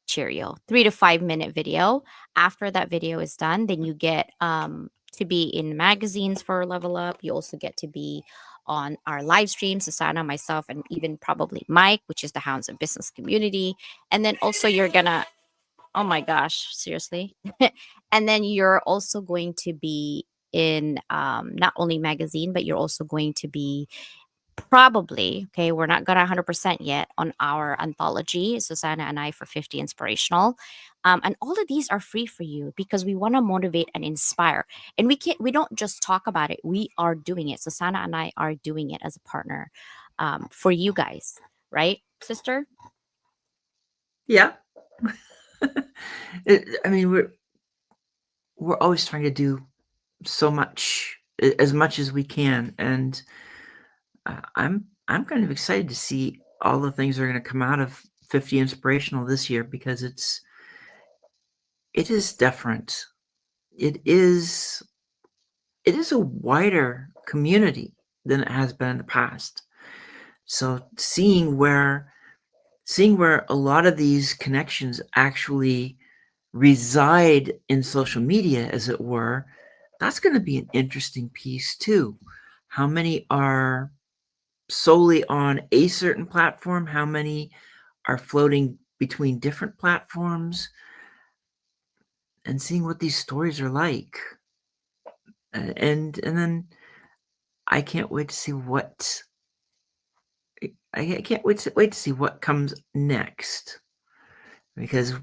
Cheerio, 3 to 5 minute video. After that video is done, then you get to be in magazines for Level Up. You also get to be on our live stream, Susanna, myself, and even probably Mike, which is the Hounds of Business community. And then also you're gonna, oh my gosh, seriously. And then you're also going to be in not only magazine, but you're also going to be probably, okay, we're not gonna 100% yet on our anthology, Susanna and I, for 50 Inspirational. And all of these are free for you because we want to motivate and inspire. And we don't just talk about it, we are doing it. Susanna and I are doing it as a partner, for you guys, right, sister? Yeah. I mean, we're always trying to do so much, as much as we can, and I'm kind of excited to see all the things that are going to come out of 50 Inspirational this year, because it is different. It is a wider community than it has been in the past. So seeing where a lot of these connections actually reside in social media, as it were, that's going to be an interesting piece too. How many are solely on a certain platform? How many are floating between different platforms? And seeing what these stories are like. And then I can't wait to see what I can't wait to see what comes next, because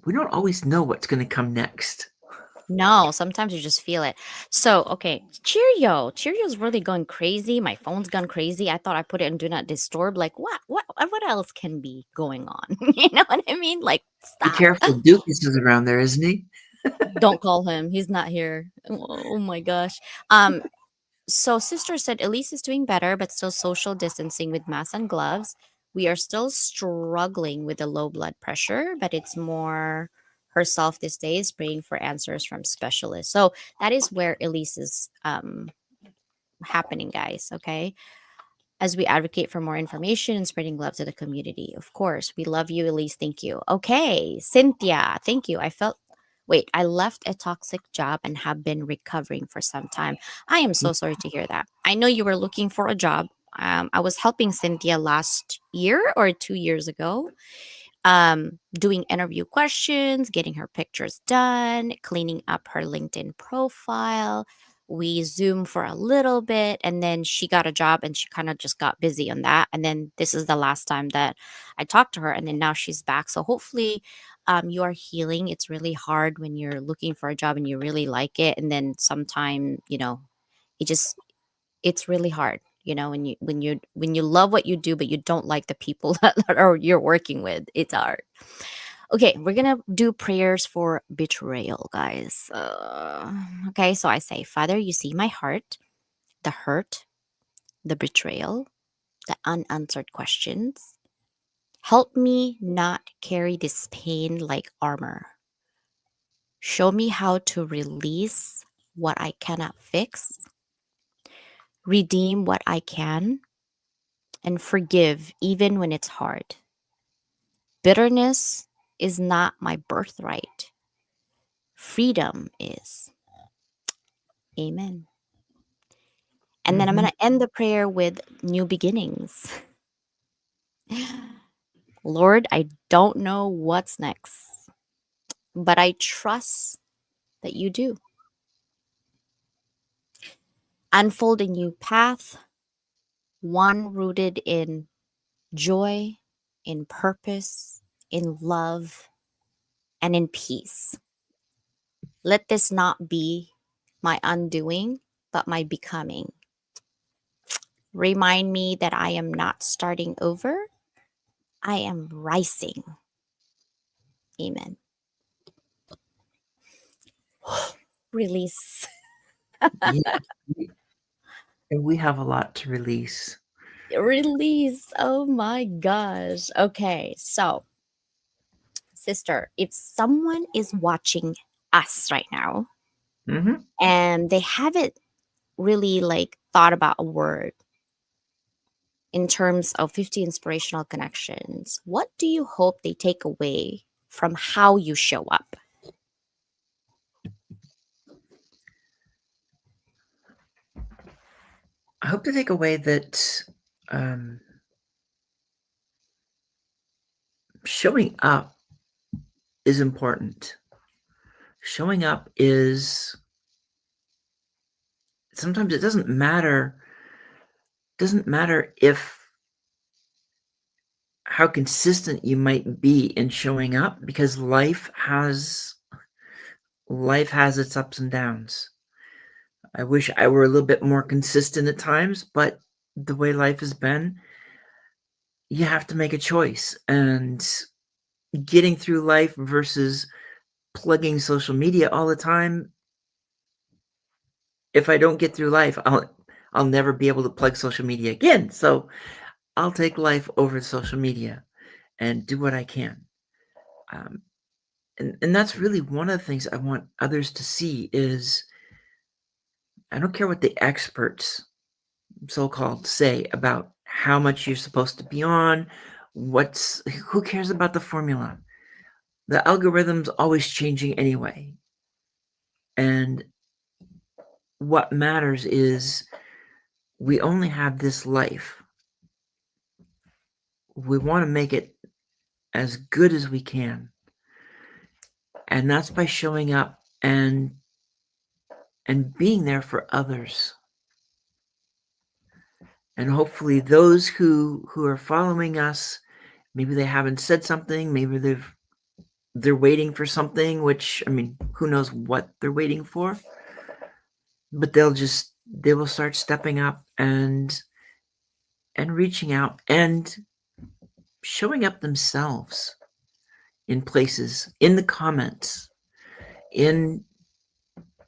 we don't always know what's going to come next. No, sometimes you just feel it. So, okay, Cheerio's really going crazy. My phone's gone crazy. I thought I put it in do not disturb. Like, what else can be going on? You know what I mean? Like, Be stop. careful, Dookus is around there, isn't he? Don't call him. He's not here. Oh my gosh. So sister said Elise is doing better, but still social distancing with masks and gloves. We are still struggling with the low blood pressure, but it's more herself these days, praying for answers from specialists. So that is where Elise is happening, guys. Okay. As we advocate for more information and spreading love to the community. Of course, we love you, Elise. Thank you. Okay, Cynthia, thank you. I left a toxic job and have been recovering for some time. I am so sorry to hear that. I know you were looking for a job. I was helping Cynthia last year or 2 years ago, doing interview questions, getting her pictures done, cleaning up her LinkedIn profile. We Zoom for a little bit, and then she got a job and she kind of just got busy on that. And then this is the last time that I talked to her, and then now she's back. So hopefully, you are healing. It's really hard when you're looking for a job and you really like it, and then sometime, it just it's really hard, when you love what you do but you don't like the people that are you're working with. It's hard. Okay, we're gonna do prayers for betrayal, guys. Okay, so I say, Father, you see my heart, the hurt, the betrayal, the unanswered questions. Help me not carry this pain like armor. Show me how to release what I cannot fix, redeem what I can, and forgive even when it's hard. Bitterness is not my birthright. Freedom is. Amen. And then I'm going Mhm. to end the prayer with new beginnings. Lord, I don't know what's next, but I trust that you do. Unfold a new path, one rooted in joy, in purpose, in love, and in peace. Let this not be my undoing, but my becoming. Remind me that I am not starting over, I am rising. Amen. Release. Yeah, and we have a lot to release. Release. Oh my gosh. Okay. So, sister, if someone is watching us right now Mhm. and they haven't really like thought about a word in terms of 50 inspirational connections, what do you hope they take away from how you show up? I hope to take away that um, showing up is important. Showing up is sometimes it doesn't matter if how consistent you might be in showing up, because life has its ups and downs. I wish I were a little bit more consistent at times, but the way life has been, you have to make a choice. And getting through life versus plugging social media all the time, if I don't get through life, I'll never be able to plug social media again. So I'll take life over social media and do what I can. Um, and that's really one of the things I want others to see is I don't care what the experts so-called say about how much you're supposed to be on, who cares about the formula? The algorithm's always changing anyway. And what matters is we only have this life. We want to make it as good as we can. And that's by showing up and being there for others. And hopefully those who are following us, maybe they haven't said something, maybe they're waiting for something, which, I mean, who knows what they're waiting for, but they will start stepping up and reaching out and showing up themselves in places, in the comments, in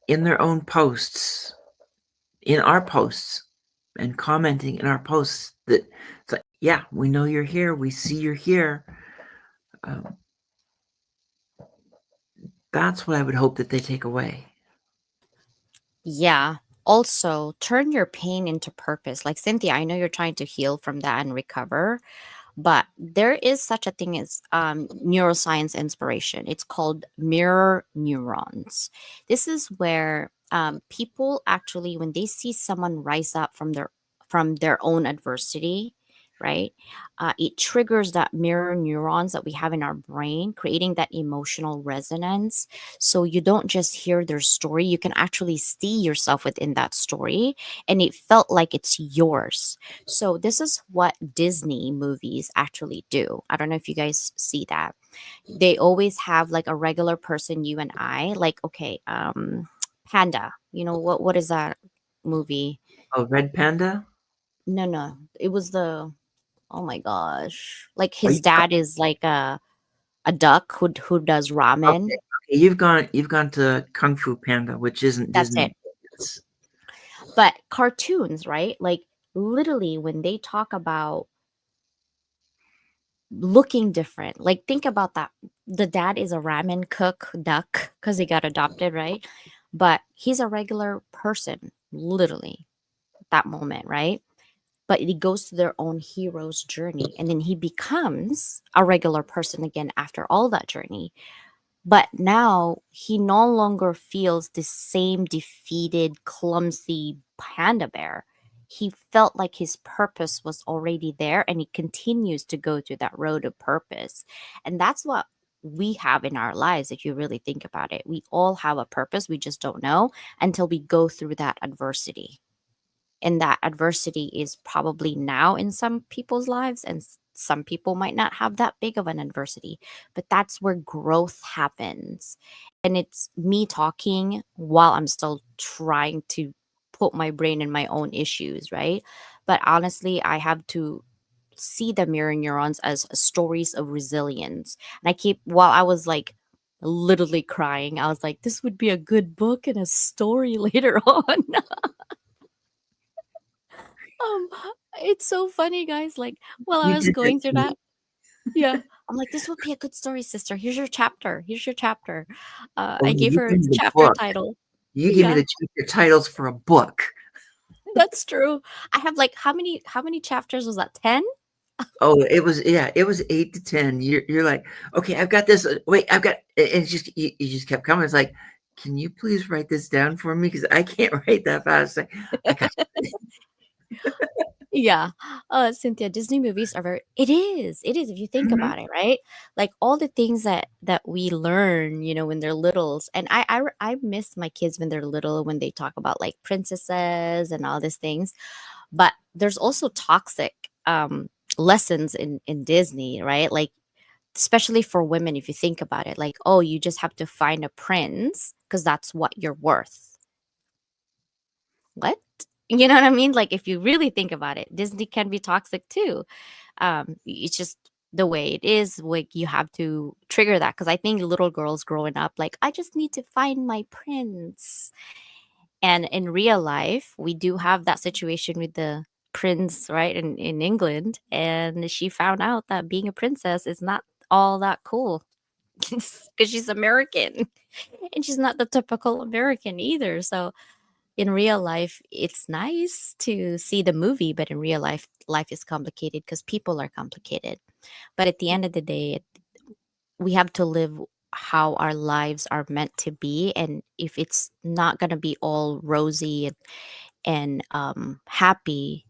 their own posts, in our posts, and commenting in our posts that it's like, yeah, we know you're here, we see you're here. That's what I would hope that they take away. Yeah. Also, turn your pain into purpose. Like Cynthia, I know you're trying to heal from that and recover, but there is such a thing as neuroscience inspiration. It's called mirror neurons. This is where people actually, when they see someone rise up from their own adversity, right? It triggers that mirror neurons that we have in our brain, creating that emotional resonance. So you don't just hear their story, you can actually see yourself within that story, and it felt like it's yours. So this is what Disney movies actually do. I don't know if you guys see that. They always have like a regular person, you and I, like, okay, Panda. You know what is that movie? Oh, Red Panda? No, no. It was the oh my gosh. Like Are his you dad is like a duck who does okay? ramen. Okay, you've gone to Kung Fu Panda, which isn't That's Disney. it. But cartoons, right? Like literally when they talk about looking different. Like think about that. The dad is a ramen cook duck because he got adopted, right? But he's a regular person, literally, at that moment, right? But it goes to their own hero's journey. And then he becomes a regular person again after all that journey. But now he no longer feels the same defeated, clumsy panda bear. He felt like his purpose was already there and he continues to go through that road of purpose. And that's what we have in our lives, if you really think about it. We all have a purpose, we just don't know until we go through that adversity, and that adversity is probably now in some people's lives, and some people might not have that big of an adversity, but that's where growth happens. And it's me talking while I'm still trying to put my brain in my own issues, right? But honestly, I have to see the mirror neurons as stories of resilience. And I keep, while I was like literally crying, I was like, this would be a good book and a story later on. Um, it's so funny, guys. Like, while I You was did that going through to me. that, yeah, I'm like, this would be a good story, sister. Here's your chapter. Here's your chapter. Oh, I yeah, gave you her gave me the chapter book. title. You gave me Yeah, the chapter titles for a book. that's true. I have like how many chapters was that? 10? Oh, it was 8 to 10. You're like, "Okay, I've got this, wait, I've got," and it's just you just kept coming. It's like, "Can you please write this down for me? Because I can't write that fast." Like, "I got you." Yeah. Cynthia, Disney movies are very it is if you think Mhm. about it, right? Like all the things that we learn, when they're littles. And I miss my kids when they're little, when they talk about like princesses and all these things. But there's also toxic lessons in Disney, right? Like especially for women, if you think about it, like, oh, you just have to find a prince because that's what you're worth. What? You know what I mean? Like if you really think about it, Disney can be toxic too. It's just the way it is. Like you have to trigger that because I think little girls growing up, like, I just need to find my prince. And in real life, we do have that situation with the prince, right, in England. And she found out that being a princess is not all that cool because she's American and she's not the typical American either. So in real life, it's nice to see the movie, but in real life, life is complicated because people are complicated. But at the end of the day, we have to live how our lives are meant to be. And if it's not going to be all rosy and happy,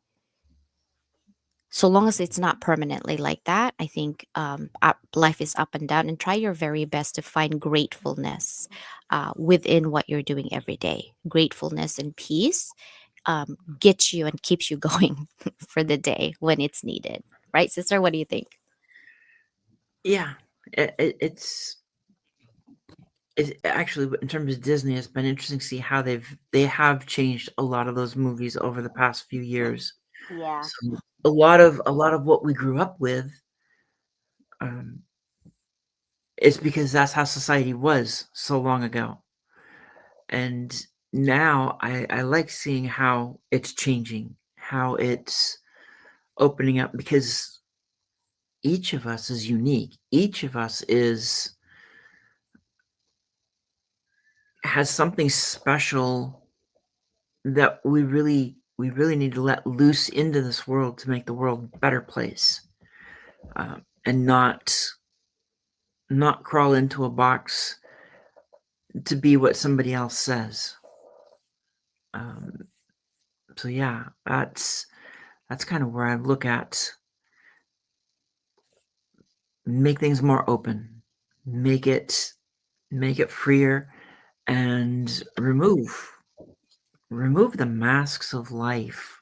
so long as it's not permanently like that, I think life is up and down. And try your very best to find gratefulness within what you're doing every day. Gratefulness and peace gets you and keeps you going for the day when it's needed. Right, sister? What do you think? Yeah, it's actually, in terms of Disney, it's been interesting to see how they have changed a lot of those movies over the past few years. Yeah. So a lot of what we grew up with, um, is because that's how society was so long ago. And now I like seeing how it's changing, how it's opening up, because each of us is unique. Each of us is has something special that we really need to let loose into this world to make the world a better place, and not crawl into a box to be what somebody else says. Um, so yeah, that's kind of where I look at, make things more open, make it make it freer, and remove the masks of life,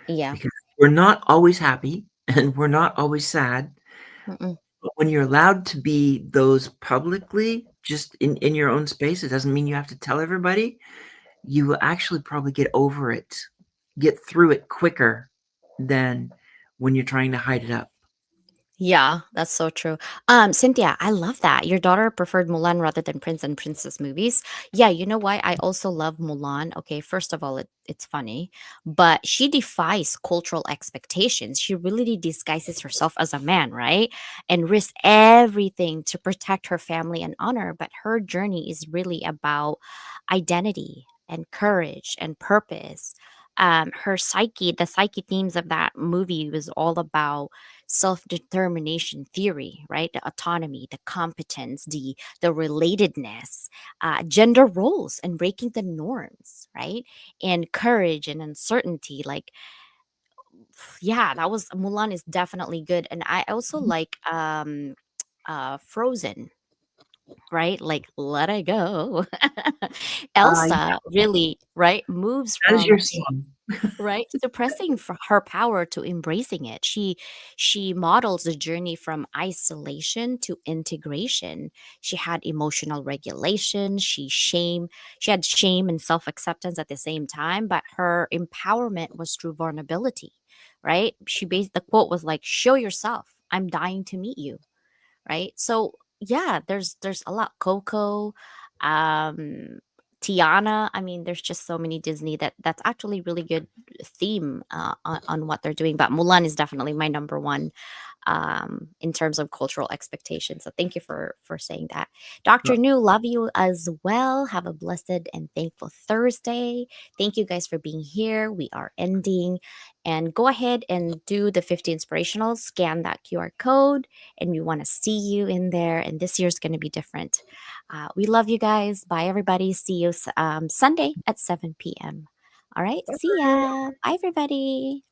Yeah. because we're not always happy and we're not always sad. Mm-mm. But when you're allowed to be those publicly, just in your own space, it doesn't mean you have to tell everybody. You will actually probably get through it quicker than when you're trying to hide it up. Yeah, that's so true. Cynthia, I love that. Your daughter preferred Mulan rather than Prince and Princess movies. Yeah, you know why? I also love Mulan. Okay, first of all, it's funny, but she defies cultural expectations. She really disguises herself as a man, right? And risks everything to protect her family and honor. But her journey is really about identity and courage and purpose. The psyche themes of that movie was all about self-determination theory, right? The autonomy, the competence, the relatedness, gender roles and breaking the norms, right? And courage and uncertainty. Like, yeah, that was Mulan is definitely good. And I also like Frozen, right? Like let it go. Yeah, Elsa really, right, moves that is your from song. right, suppressing for her power to embracing it. She models the journey from isolation to integration. She had emotional regulation, she had shame and self-acceptance at the same time, but her empowerment was through vulnerability, right? The quote was like, show yourself, I'm dying to meet you, right? So yeah, there's a lot. Coco, um, Tiana. I mean, there's just so many Disney that's actually really good theme on what they're doing. But Mulan is definitely my number one in terms of cultural expectations. So thank you for saying that. Dr. New, love you as well. Have a blessed and thankful Thursday. Thank you guys for being here. We are ending. And go ahead and do the 50 inspirational, scan that QR code, and we want to see you in there. And this year's going to be different. We love you guys. Bye, everybody. See you Sunday at 7 p.m. All right. See ya. Bye, everybody.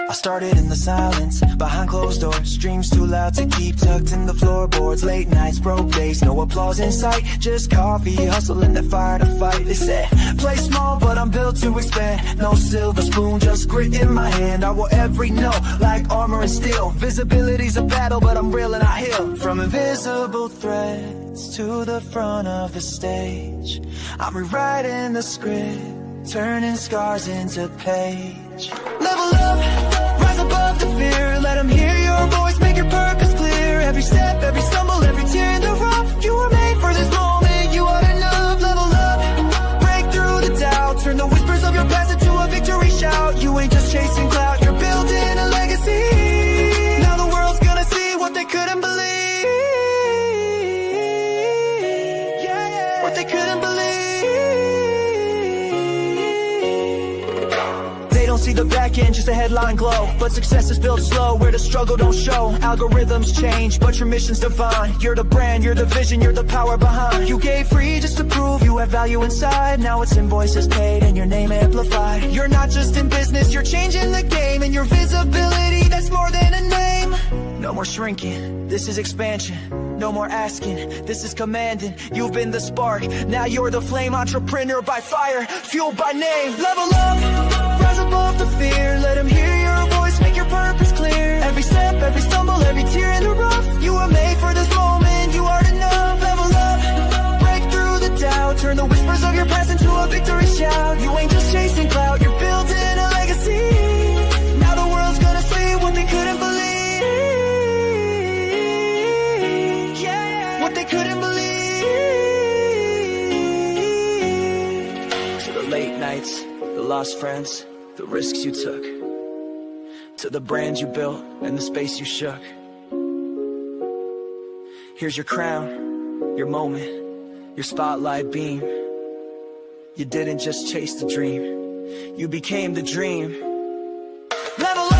I started in the silence, behind closed doors. Dreams too loud to keep tucked in the floorboards. Late nights, broke days, no applause in sight. Just coffee, hustling that fire to fight. They said, play small, but I'm built to expand. No silver spoon, just grit in my hand. I will every note, like armor and steel. Visibility's a battle, but I'm real and I heal. From invisible threads to the front of the stage, I'm rewriting the script, turning scars into page. Level up, rise above the fear. Let them hear your voice, make your purpose clear. Every step, every stumble, every tear in the rough. You were made for this moment, you are enough. Level up, break through the doubt. Turn the whispers of your past into a victory shout. You ain't just chasing clout, you're building a legacy. Now the world's gonna see what they couldn't believe. Yeah, yeah. What they couldn't believe. See the back end, just a headline glow. But success is built slow, where the struggle don't show. Algorithms change, but your mission's divine. You're the brand, you're the vision, you're the power behind. You gave free just to prove you have value inside. Now it's invoices paid and your name amplified. You're not just in business, you're changing the game. And your visibility, that's more than a name. No more shrinking, this is expansion. No more asking, this is commanding. You've been the spark, now you're the flame. Entrepreneur by fire, fueled by name. Level up, rise above the fear. Let them hear your voice, make your purpose clear. Every step, every stumble, every tear in the rough. You were made for this moment, you are enough. Level up, break through the doubt. Turn the whispers of your past into a victory shout. You ain't just chasing clout, you're building a legacy. Now the world's gonna see what they couldn't believe. What they couldn't believe. To the late nights, the lost friends, the risks you took, to the brand you built and the space you shook. Here's your crown, your moment, your spotlight beam. You didn't just chase the dream, you became the dream. Level up.